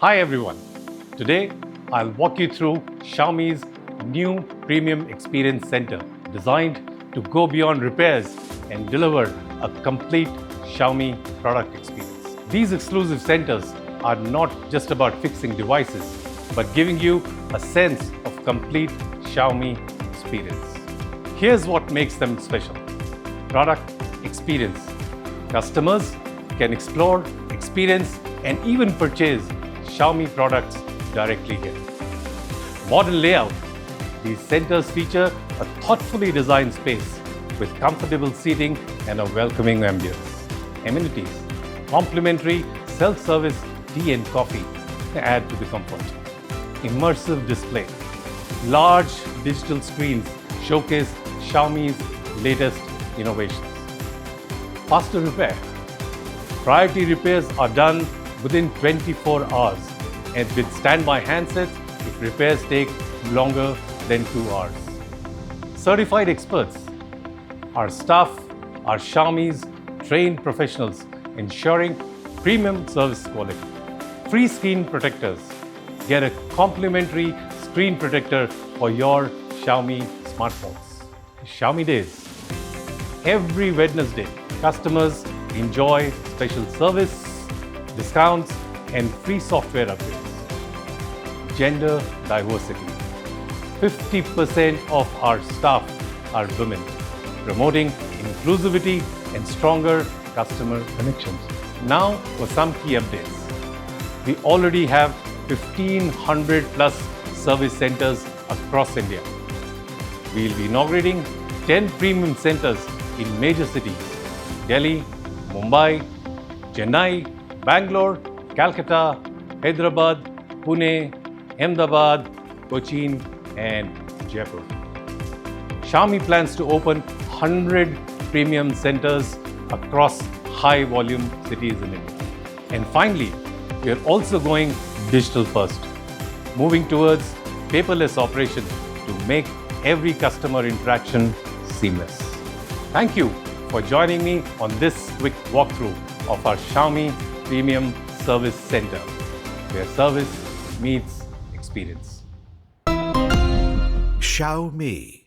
Hi everyone. Today I'll walk you through Xiaomi's new Premium Experience Center, designed to go beyond repairs and deliver a complete Xiaomi product experience. These exclusive centers are not just about fixing devices, but giving you a sense of complete Xiaomi experience. Here's what makes them special. Product experience. Customers can explore, experience, and even purchase Xiaomi products directly here. Modern layout. These centers feature a thoughtfully designed space with comfortable seating and a welcoming ambience. Amenities. Complimentary self-service tea and coffee add to the comfort. Immersive display. Large digital screens showcase Xiaomi's latest innovations. Faster repair. Priority repairs are done within 24 hours and with standby handsets if repairs take longer than 2 hours. Certified experts. Our staff are Xiaomi's trained professionals ensuring premium service quality. Free screen protectors. Get a complimentary screen protector for your Xiaomi smartphones. Xiaomi Days. Every Wednesday, customers enjoy special service, discounts, and free software upgrades. Gender diversity. 50% of our staff are women, promoting inclusivity and stronger customer connections. Now for some key updates. We already have 1,500 plus service centers across India. We'll be inaugurating 10 premium centers in major cities: Delhi, Mumbai, Chennai, Bangalore, Calcutta, Hyderabad, Pune, Ahmedabad, Cochin, and Jaipur. Xiaomi plans to open 100 premium centers across high-volume cities in India. And finally, we are also going digital first, moving towards paperless operation to make every customer interaction seamless. Thank you for joining me on this quick walkthrough of our Xiaomi Premium Service Centre, where service meets experience. Xiaomi.